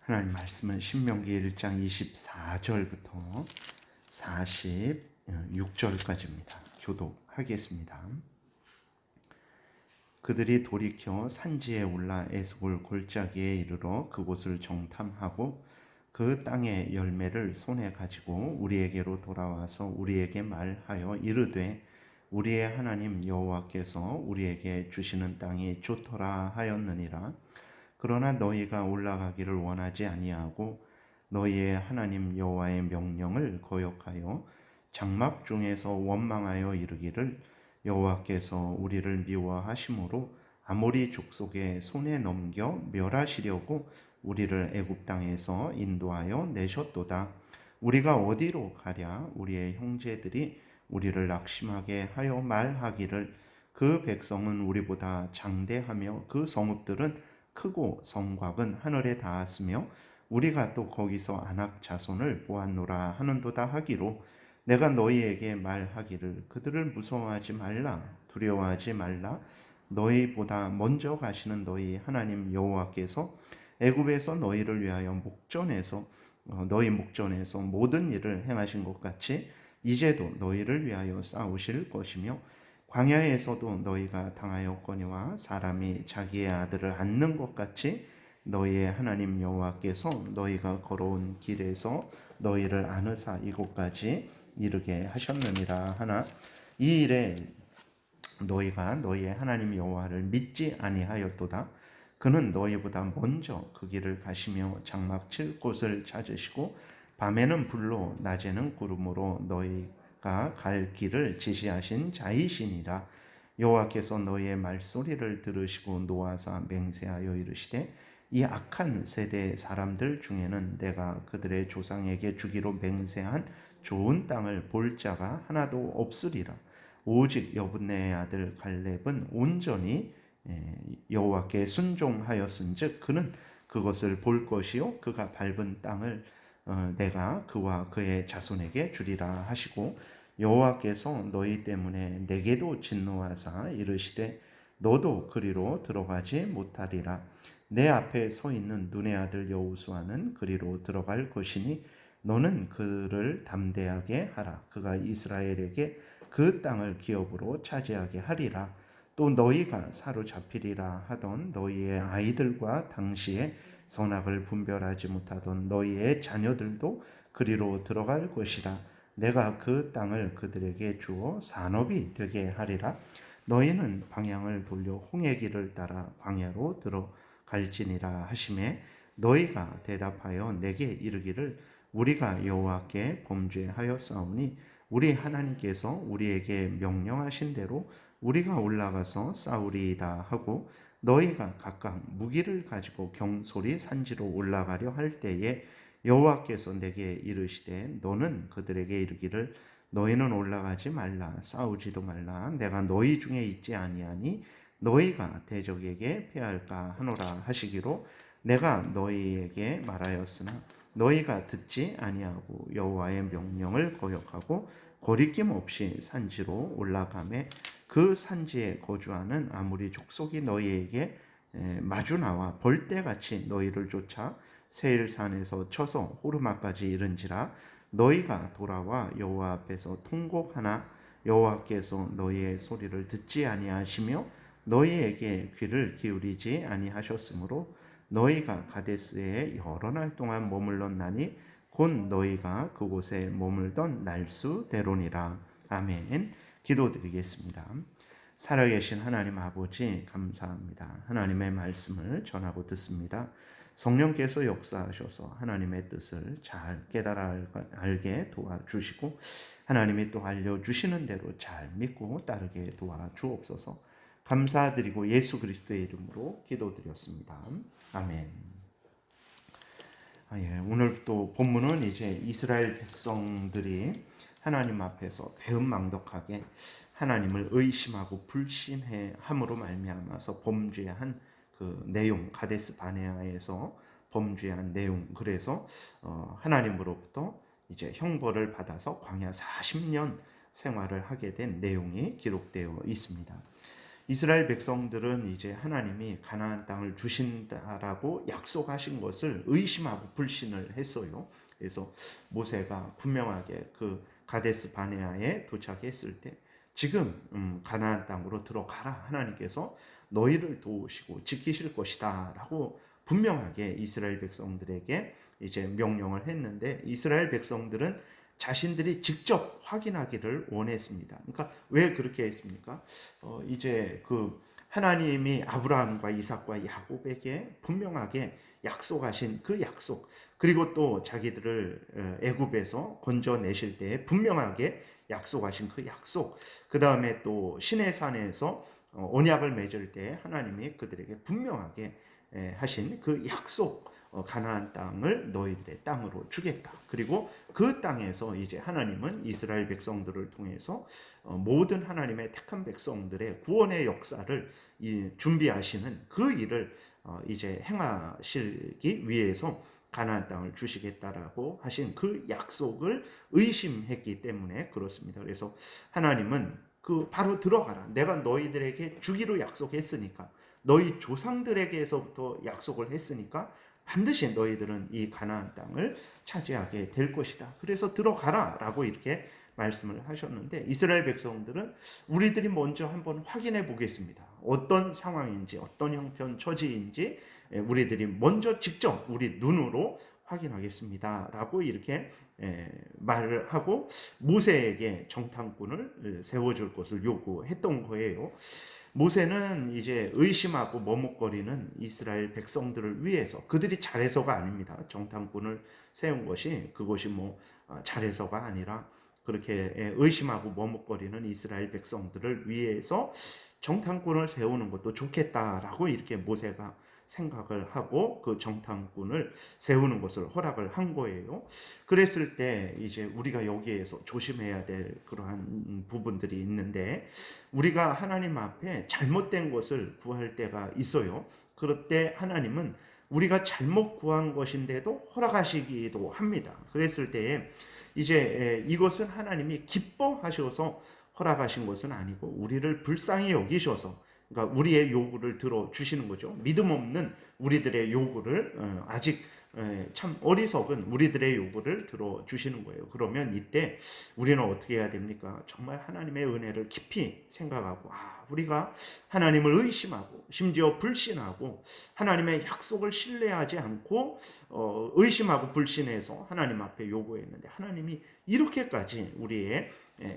하나님 말씀은 신명기 1장 24절부터 46절까지입니다. 교독하겠습니다. 그들이 돌이켜 산지에 올라 에스골 골짜기에 이르러 그곳을 정탐하고 그 땅의 열매를 손에 가지고 우리에게로 돌아와서 우리에게 말하여 이르되 우리의 하나님 여호와께서 우리에게 주시는 땅이 좋더라 하였느니라. 그러나 너희가 올라가기를 원하지 아니하고 너희의 하나님 여호와의 명령을 거역하여 장막 중에서 원망하여 이르기를 여호와께서 우리를 미워하심으로 아모리 족속의 손에 넘겨 멸하시려고 우리를 애굽 땅에서 인도하여 내셨도다. 우리가 어디로 가랴? 우리의 형제들이 우리를 낙심하게 하여 말하기를 그 백성은 우리보다 장대하며 그 성읍들은 크고 성곽은 하늘에 닿았으며 우리가 또 거기서 아낙 자손을 보았노라 하는도다 하기로 내가 너희에게 말하기를 그들을 무서워하지 말라 두려워하지 말라. 너희보다 먼저 가시는 너희 하나님 여호와께서 애굽에서 너희를 위하여 너희 목전에서 모든 일을 행하신 것 같이 이제도 너희를 위하여 싸우실 것이며 광야에서도 너희가 당하였거니와 사람이 자기의 아들을 안는 것 같이 너희의 하나님 여호와께서 너희가 걸어온 길에서 너희를 안으사 이곳까지 이르게 하셨느니라 하나 이 일에 너희가 너희의 하나님 여호와를 믿지 아니하였도다. 그는 너희보다 먼저 그 길을 가시며 장막 칠 곳을 찾으시고 밤에는 불로 낮에는 구름으로 너희가 갈 길을 지시하신 자이시니라. 여호와께서 너희의 말소리를 들으시고 노하사 맹세하여 이르시되 이 악한 세대의 사람들 중에는 내가 그들의 조상에게 주기로 맹세한 좋은 땅을 볼 자가 하나도 없으리라. 오직 여분네의 아들 갈렙은 온전히 여호와께 순종하였은즉 그는 그것을 볼 것이요 그가 밟은 땅을 내가 그와 그의 자손에게 주리라 하시고 여호와께서 너희 때문에 내게도 진노하사 이르시되 너도 그리로 들어가지 못하리라. 내 앞에 서 있는 눈의 아들 여호수아는 그리로 들어갈 것이니 너는 그를 담대하게 하라. 그가 이스라엘에게 그 땅을 기업으로 차지하게 하리라. 또 너희가 사로잡히리라 하던 너희의 아이들과 당시에 선악을 분별하지 못하던 너희의 자녀들도 그리로 들어갈 것이라. 내가 그 땅을 그들에게 주어 산업이 되게 하리라. 너희는 방향을 돌려 홍해 길을 따라 광야로 들어갈지니라 하시매 너희가 대답하여 내게 이르기를 우리가 여호와께 범죄하였사오니 우리 하나님께서 우리에게 명령하신 대로 우리가 올라가서 싸우리이다 하고 너희가 각각 무기를 가지고 경솔히 산지로 올라가려 할 때에 여호와께서 내게 이르시되 너는 그들에게 이르기를 너희는 올라가지 말라 싸우지도 말라 내가 너희 중에 있지 아니하니 너희가 대적에게 패할까 하노라 하시기로 내가 너희에게 말하였으나 너희가 듣지 아니하고 여호와의 명령을 거역하고 거리낌 없이 산지로 올라가매 그 산지에 거주하는 아모리 족속이 너희에게 마주 나와 벌떼같이 너희를 쫓아 세일산에서 쳐서 호르마까지 이른지라. 너희가 돌아와 여호와 앞에서 통곡하나 여호와께서 너희의 소리를 듣지 아니하시며 너희에게 귀를 기울이지 아니하셨으므로 너희가 가데스에 여러 날 동안 머물렀나니 곧 너희가 그곳에 머물던 날수대로니라. 아멘. 기도드리겠습니다. 살아계신 하나님 아버지 감사합니다. 하나님의 말씀을 전하고 듣습니다. 성령께서 역사하셔서 하나님의 뜻을 잘 깨달아 알게 도와주시고 하나님이 또 알려주시는 대로 잘 믿고 따르게 도와주옵소서. 감사드리고 예수 그리스도의 이름으로 기도드렸습니다. 아멘. 오늘 또 본문은 이제 이스라엘 백성들이 하나님 앞에서 배은망덕하게 하나님을 의심하고 불신함으로 말미암아서 범죄한 그 내용, 가데스 바네아에서 범죄한 내용. 그래서 하나님으로부터 이제 형벌을 받아서 광야 40년 생활을 하게 된 내용이 기록되어 있습니다. 이스라엘 백성들은 이제 하나님이 가나안 땅을 주신다라고 약속하신 것을 의심하고 불신을 했어요. 그래서 모세가 분명하게 그 가데스 바네아에 도착했을 때 지금 가나안 땅으로 들어가라. 하나님께서 너희를 도우시고 지키실 것이다라고 분명하게 이스라엘 백성들에게 이제 명령을 했는데 이스라엘 백성들은 자신들이 직접 확인하기를 원했습니다. 그러니까 왜 그렇게 했습니까? 이제 그 하나님이 아브라함과 이삭과 야곱에게 분명하게 약속하신 그 약속, 그리고 또 자기들을 애굽에서 건져내실 때 분명하게 약속하신 그 약속, 그 다음에 또 시내산에서 언약을 맺을 때 하나님이 그들에게 분명하게 하신 그 약속, 가나안 땅을 너희들의 땅으로 주겠다. 그리고 그 땅에서 이제 하나님은 이스라엘 백성들을 통해서 모든 하나님의 택한 백성들의 구원의 역사를 준비하시는 그 일을 이제 행하시기 위해서 가나안 땅을 주시겠다라고 하신 그 약속을 의심했기 때문에 그렇습니다. 그래서 하나님은 그 바로 들어가라. 내가 너희들에게 주기로 약속했으니까, 너희 조상들에게서부터 약속을 했으니까 반드시 너희들은 이 가나안 땅을 차지하게 될 것이다. 그래서 들어가라라고 이렇게 말씀을 하셨는데 이스라엘 백성들은 우리들이 먼저 한번 확인해 보겠습니다. 어떤 상황인지 어떤 형편 처지인지 우리들이 먼저 직접 우리 눈으로 확인하겠습니다. 라고 이렇게 말을 하고 모세에게 정탐꾼을 세워줄 것을 요구했던 거예요. 모세는 이제 의심하고 머뭇거리는 이스라엘 백성들을 위해서, 그들이 잘해서가 아닙니다. 정탐꾼을 세운 것이 그것이 뭐 잘해서가 아니라 그렇게 의심하고 머뭇거리는 이스라엘 백성들을 위해서 정탐꾼을 세우는 것도 좋겠다라고 이렇게 모세가 생각을 하고 그 정탐꾼을 세우는 것을 허락을 한 거예요. 그랬을 때 이제 우리가 여기에서 조심해야 될 그러한 부분들이 있는데, 우리가 하나님 앞에 잘못된 것을 구할 때가 있어요. 그럴 때 하나님은 우리가 잘못 구한 것인데도 허락하시기도 합니다. 그랬을 때에 이제 이것은 하나님이 기뻐하셔서 허락하신 것은 아니고 우리를 불쌍히 여기셔서, 그러니까 우리의 요구를 들어주시는 거죠. 믿음 없는 우리들의 요구를 아직 참 어리석은 우리들의 요구를 들어주시는 거예요. 그러면 이때 우리는 어떻게 해야 됩니까? 정말 하나님의 은혜를 깊이 생각하고 우리가 하나님을 의심하고 심지어 불신하고 하나님의 약속을 신뢰하지 않고 의심하고 불신해서 하나님 앞에 요구했는데 하나님이 이렇게까지 우리의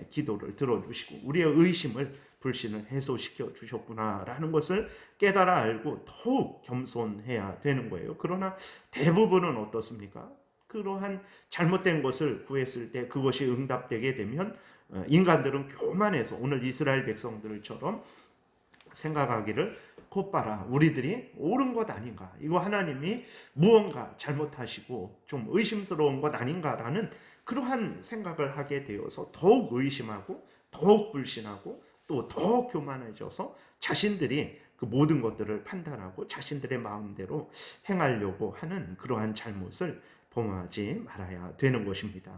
기도를 들어주시고 우리의 의심을 불신을 해소시켜 주셨구나라는 것을 깨달아 알고 더욱 겸손해야 되는 거예요. 그러나 대부분은 어떻습니까? 그러한 잘못된 것을 구했을 때 그것이 응답되게 되면 인간들은 교만해서 오늘 이스라엘 백성들처럼 생각하기를 곧바라 우리들이 옳은 것 아닌가, 이거 하나님이 무언가 잘못하시고 좀 의심스러운 것 아닌가라는 그러한 생각을 하게 되어서 더욱 의심하고 더욱 불신하고 또 더 교만해져서 자신들이 그 모든 것들을 판단하고 자신들의 마음대로 행하려고 하는 그러한 잘못을 범하지 말아야 되는 것입니다.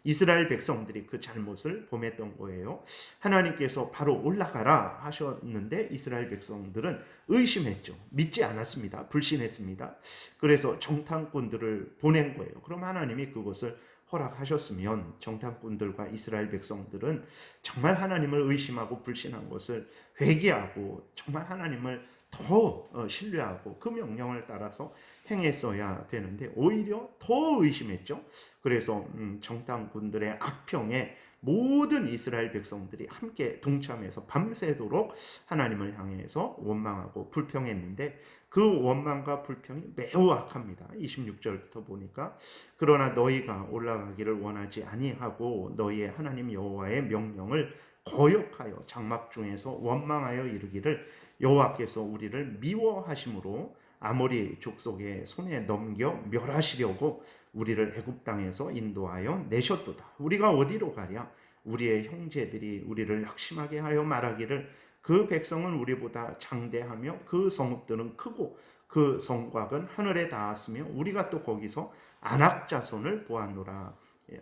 이스라엘 백성들이 그 잘못을 범했던 거예요. 하나님께서 바로 올라가라 하셨는데 이스라엘 백성들은 의심했죠. 믿지 않았습니다. 불신했습니다. 그래서 정탐꾼들을 보낸 거예요. 그럼 하나님이 그것을 허락하셨으면 정탐꾼들과 이스라엘 백성들은 정말 하나님을 의심하고 불신한 것을 회개하고 정말 하나님을 더 신뢰하고 그 명령을 따라서 행했어야 되는데 오히려 더 의심했죠. 그래서 정탐꾼들의 악평에 모든 이스라엘 백성들이 함께 동참해서 밤새도록 하나님을 향해서 원망하고 불평했는데 그 원망과 불평이 매우 악합니다. 26절부터 보니까 그러나 너희가 올라가기를 원하지 아니하고 너희의 하나님 여호와의 명령을 거역하여 장막 중에서 원망하여 이르기를 여호와께서 우리를 미워하심으로 아모리 족속의 손에 넘겨 멸하시려고 우리를 애굽 땅에서 인도하여 내셨도다. 우리가 어디로 가랴? 우리의 형제들이 우리를 낙심하게 하여 말하기를 그 백성은 우리보다 장대하며 그 성읍들은 크고 그 성곽은 하늘에 닿았으며 우리가 또 거기서 안악 자손을 보았노라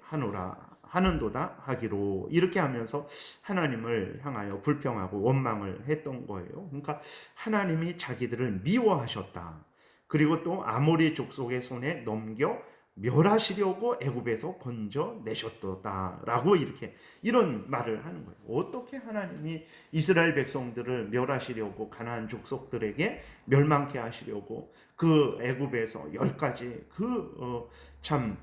하노라 하는도다 하기로 이렇게 하면서 하나님을 향하여 불평하고 원망을 했던 거예요. 그러니까 하나님이 자기들을 미워하셨다. 그리고 또 아모리 족속의 손에 넘겨 멸하시려고 애굽에서 건져내셨다라고 이렇게 이런 말을 하는 거예요. 어떻게 하나님이 이스라엘 백성들을 멸하시려고 가나안 족속들에게 멸망케 하시려고 그 애굽에서 10가지 참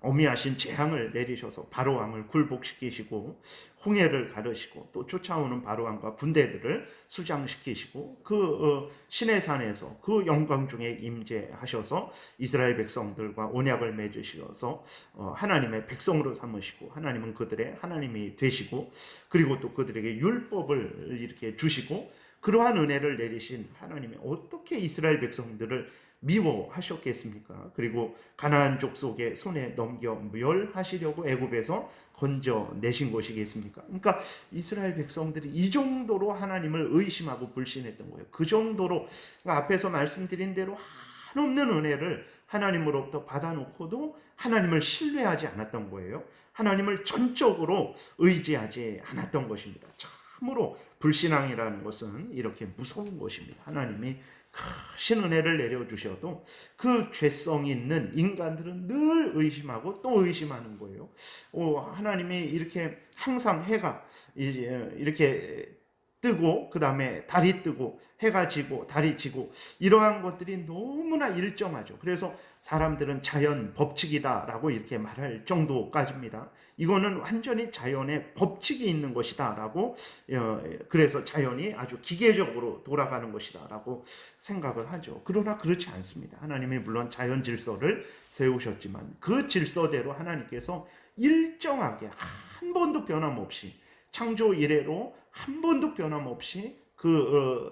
어미하신 재앙을 내리셔서 바로왕을 굴복시키시고 홍해를 가르시고 또 쫓아오는 바로왕과 군대들을 수장시키시고 시내산에서 그 영광 중에 임재하셔서 이스라엘 백성들과 언약을 맺으셔서 하나님의 백성으로 삼으시고 하나님은 그들의 하나님이 되시고 그리고 또 그들에게 율법을 이렇게 주시고 그러한 은혜를 내리신 하나님이 어떻게 이스라엘 백성들을 미워하셨겠습니까? 그리고 가나안 족속의 손에 넘겨 멸하시려고 애굽에서 건져내신 것이겠습니까? 그러니까 이스라엘 백성들이 이 정도로 하나님을 의심하고 불신했던 거예요. 그 정도로 그러니까 앞에서 말씀드린 대로 한없는 은혜를 하나님으로부터 받아놓고도 하나님을 신뢰하지 않았던 거예요. 하나님을 전적으로 의지하지 않았던 것입니다. 참으로 불신앙이라는 것은 이렇게 무서운 것입니다. 하나님이 크신 은혜를 내려주셔도 그 죄성이 있는 인간들은 늘 의심하고 또 의심하는 거예요. 하나님이 이렇게 항상 해가 이렇게 뜨고 그 다음에 달이 뜨고 해가 지고 달이 지고 이러한 것들이 너무나 일정하죠. 그래서 사람들은 자연 법칙이다라고 이렇게 말할 정도까지입니다. 이거는 완전히 자연의 법칙이 있는 것이다라고 그래서 자연이 아주 기계적으로 돌아가는 것이다라고 생각을 하죠. 그러나 그렇지 않습니다. 하나님이 물론 자연 질서를 세우셨지만 그 질서대로 하나님께서 일정하게 한 번도 변함없이 창조 이래로 한 번도 변함없이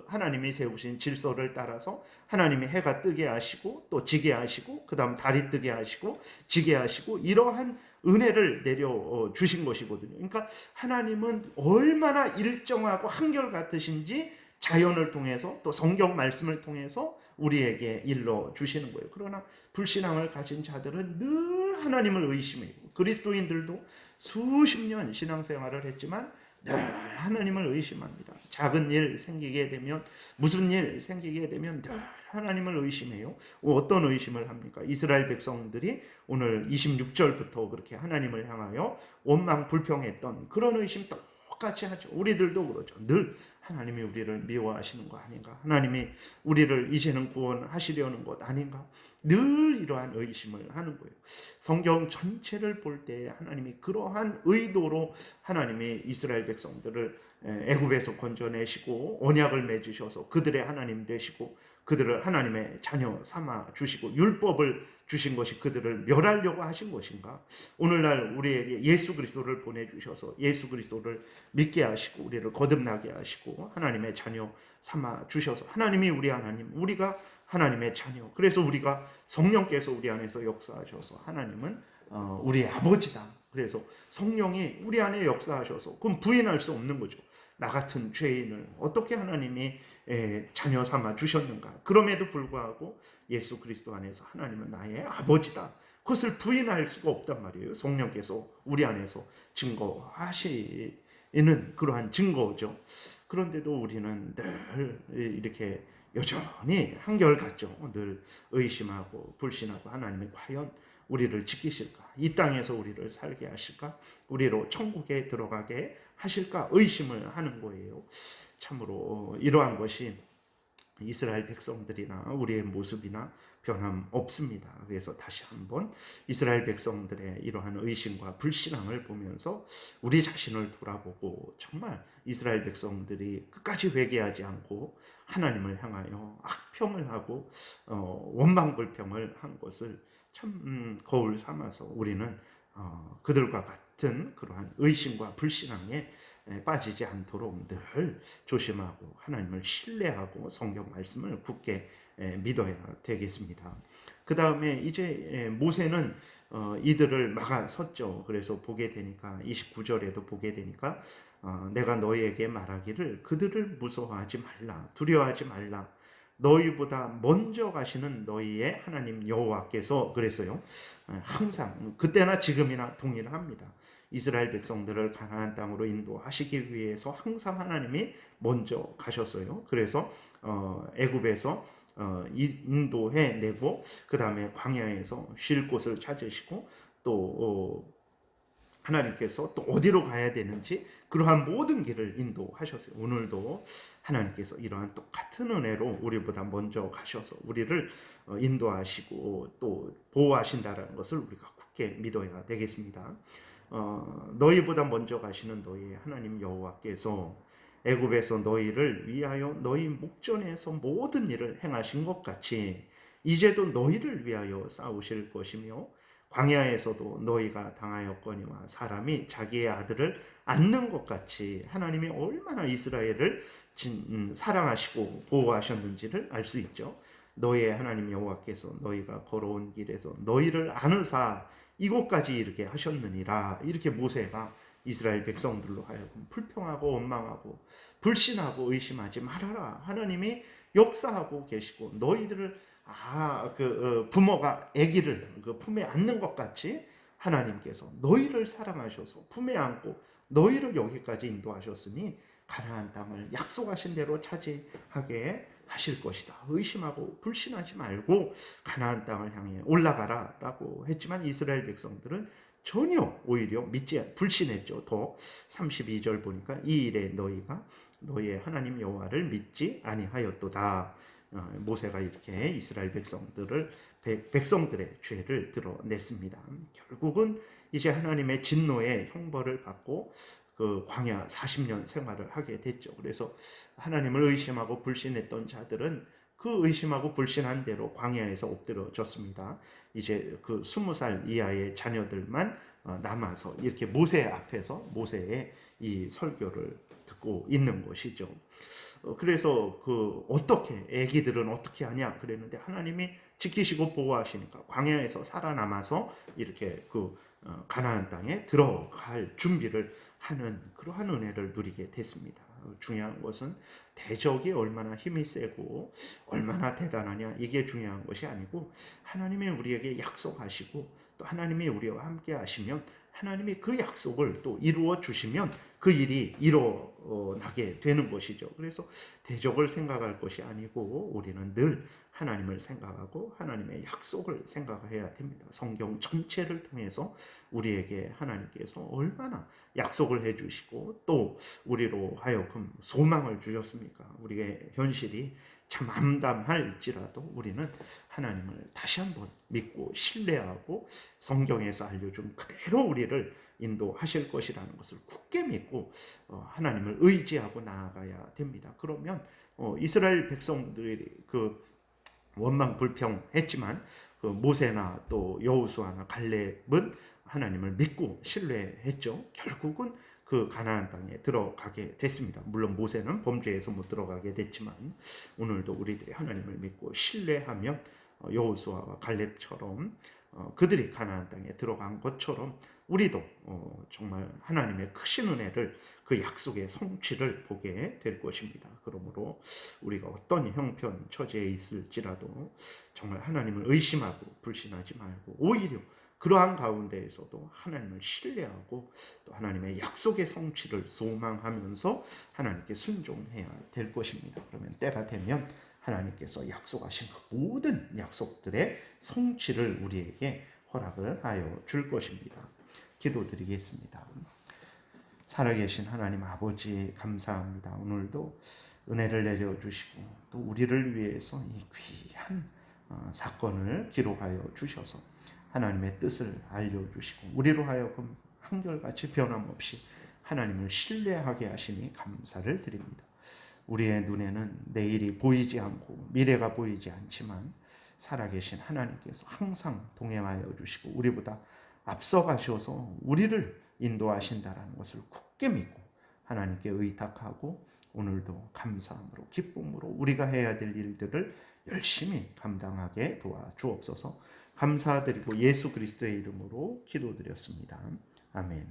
하나님이 세우신 질서를 따라서 하나님이 해가 뜨게 하시고 또 지게 하시고 그 다음 달이 뜨게 하시고 지게 하시고 이러한 은혜를 내려주신 것이거든요. 그러니까 하나님은 얼마나 일정하고 한결같으신지 자연을 통해서 또 성경 말씀을 통해서 우리에게 일러주시는 거예요. 그러나 불신앙을 가진 자들은 늘 하나님을 의심해요. 그리스도인들도 수십 년 신앙생활을 했지만 늘 하나님을 의심합니다. 작은 일 생기게 되면 무슨 일 생기게 되면 늘 하나님을 의심해요. 어떤 의심을 합니까? 이스라엘 백성들이 오늘 26절부터 그렇게 하나님을 향하여 원망 불평했던 그런 의심 똑같이 하죠. 우리들도 그러죠. 늘 하나님이 우리를 미워하시는 거 아닌가? 하나님이 우리를 이제는 구원하시려는 것 아닌가? 늘 이러한 의심을 하는 거예요. 성경 전체를 볼 때 하나님이 그러한 의도로 하나님이 이스라엘 백성들을 애굽에서 건져내시고 언약을 맺으셔서 그들의 하나님 되시고 그들을 하나님의 자녀 삼아 주시고 율법을 주신 것이 그들을 멸하려고 하신 것인가? 오늘날 우리에게 예수 그리스도를 보내주셔서 예수 그리스도를 믿게 하시고 우리를 거듭나게 하시고 하나님의 자녀 삼아 주셔서 하나님이 우리 하나님, 우리가 하나님의 자녀. 그래서 우리가 성령께서 우리 안에서 역사하셔서 하나님은 우리의 아버지다. 그래서 성령이 우리 안에 역사하셔서 그럼 부인할 수 없는 거죠. 나 같은 죄인을 어떻게 하나님이 자녀 삼아 주셨는가. 그럼에도 불구하고 예수 그리스도 안에서 하나님은 나의 아버지다. 그것을 부인할 수가 없단 말이에요. 성령께서 우리 안에서 증거하시는 그러한 증거죠. 그런데도 우리는 늘 이렇게 여전히 한결같죠. 늘 의심하고 불신하고 하나님이 과연 우리를 지키실까? 이 땅에서 우리를 살게 하실까? 우리로 천국에 들어가게 하실까? 의심을 하는 거예요. 참으로 이러한 것이 이스라엘 백성들이나 우리의 모습이나 변함없습니다. 그래서 다시 한번 이스라엘 백성들의 이러한 의심과 불신앙을 보면서 우리 자신을 돌아보고 정말 이스라엘 백성들이 끝까지 회개하지 않고 하나님을 향하여 악평을 하고 원망불평을 한 것을 참 거울 삼아서 우리는 그들과 같은 그러한 의심과 불신앙에 빠지지 않도록 늘 조심하고 하나님을 신뢰하고 성경 말씀을 굳게 믿어야 되겠습니다. 그 다음에 이제 모세는 이들을 막아섰죠. 그래서 보게 되니까 29절에도 보게 되니까 내가 너희에게 말하기를 그들을 무서워하지 말라 두려워하지 말라 너희보다 먼저 가시는 너희의 하나님 여호와께서 그랬어요. 항상 그때나 지금이나 동일합니다. 이스라엘 백성들을 가나안 땅으로 인도하시기 위해서 항상 하나님이 먼저 가셨어요. 그래서 애굽에서 인도해 내고 그 다음에 광야에서 쉴 곳을 찾으시고 또 하나님께서 또 어디로 가야 되는지 그러한 모든 길을 인도하셨어요. 오늘도 하나님께서 이러한 똑같은 은혜로 우리보다 먼저 가셔서 우리를 인도하시고 또 보호하신다는 것을 우리가 굳게 믿어야 되겠습니다. 너희보다 먼저 가시는 너희 하나님 여호와께서 애굽에서 너희를 위하여 너희 목전에서 모든 일을 행하신 것 같이 이제도 너희를 위하여 싸우실 것이며 광야에서도 너희가 당하였거니와 사람이 자기의 아들을 안는 것 같이 하나님이 얼마나 이스라엘을 사랑하시고 보호하셨는지를 알 수 있죠. 너희의 하나님 여호와께서 너희가 걸어온 길에서 너희를 안으사 이곳까지 이르게 하셨느니라. 이렇게 모세가 이스라엘 백성들로 하여금 불평하고 원망하고 불신하고 의심하지 말아라. 하나님이 역사하고 계시고 너희들을 부모가 아기를 그 품에 안는 것 같이 하나님께서 너희를 사랑하셔서 품에 안고 너희를 여기까지 인도하셨으니 가나안 땅을 약속하신 대로 차지하게 하실 것이다. 의심하고 불신하지 말고 가나안 땅을 향해 올라가라 라고 했지만 이스라엘 백성들은 전혀 오히려 믿지 불신했죠. 더 32절 보니까 이 일에 너희가 너희의 하나님 여호와를 믿지 아니하였도다. 모세가 이렇게 이스라엘 백성들의 죄를 드러냈습니다. 결국은 이제 하나님의 진노의 형벌을 받고 그 광야 40년 생활을 하게 됐죠. 그래서 하나님을 의심하고 불신했던 자들은 그 의심하고 불신한 대로 광야에서 엎드려졌습니다. 이제 그 20살 이하의 자녀들만 남아서 이렇게 모세 앞에서 모세의 이 설교를 듣고 있는 것이죠. 그래서 어떻게 아기들은 어떻게 하냐 그랬는데 하나님이 지키시고 보호하시니까 광야에서 살아남아서 이렇게 가나안 땅에 들어갈 준비를 하는 그러한 은혜를 누리게 됐습니다. 중요한 것은 대적이 얼마나 힘이 세고 얼마나 대단하냐 이게 중요한 것이 아니고 하나님이 우리에게 약속하시고 또 하나님이 우리와 함께 하시면 하나님이 그 약속을 또 이루어 주시면 그 일이 일어나게 되는 것이죠. 그래서 대적을 생각할 것이 아니고 우리는 늘 하나님을 생각하고 하나님의 약속을 생각해야 됩니다. 성경 전체를 통해서 우리에게 하나님께서 얼마나 약속을 해주시고 또 우리로 하여금 소망을 주셨습니까? 우리의 현실이 참 암담할지라도 우리는 하나님을 다시 한번 믿고 신뢰하고 성경에서 알려준 그대로 우리를 인도하실 것이라는 것을 굳게 믿고 하나님을 의지하고 나아가야 됩니다. 그러면 이스라엘 백성들이 원망 불평했지만 모세나 또 여호수아나 갈렙은 하나님을 믿고 신뢰했죠. 결국은 그 가나안 땅에 들어가게 됐습니다. 물론 모세는 범죄에서 못 들어가게 됐지만 오늘도 우리들이 하나님을 믿고 신뢰하면 여호수아와 갈렙처럼 그들이 가나안 땅에 들어간 것처럼 우리도 정말 하나님의 크신 은혜를 그 약속의 성취를 보게 될 것입니다. 그러므로 우리가 어떤 형편 처지에 있을지라도 정말 하나님을 의심하고 불신하지 말고 오히려 그러한 가운데에서도 하나님을 신뢰하고 또 하나님의 약속의 성취를 소망하면서 하나님께 순종해야 될 것입니다. 그러면 때가 되면 하나님께서 약속하신 그 모든 약속들의 성취를 우리에게 허락을 하여 줄 것입니다. 기도드리겠습니다. 살아계신 하나님 아버지 감사합니다. 오늘도 은혜를 내려주시고 또 우리를 위해서 이 귀한 사건을 기록하여 주셔서 하나님의 뜻을 알려주시고 우리로 하여금 한결같이 변함없이 하나님을 신뢰하게 하시니 감사를 드립니다. 우리의 눈에는 내일이 보이지 않고 미래가 보이지 않지만 살아계신 하나님께서 항상 동행하여 주시고 우리보다 앞서가셔서 우리를 인도하신다는 것을 굳게 믿고 하나님께 의탁하고 오늘도 감사함으로 기쁨으로 우리가 해야 될 일들을 열심히 감당하게 도와주옵소서. 감사드리고 예수 그리스도의 이름으로 기도드렸습니다. 아멘.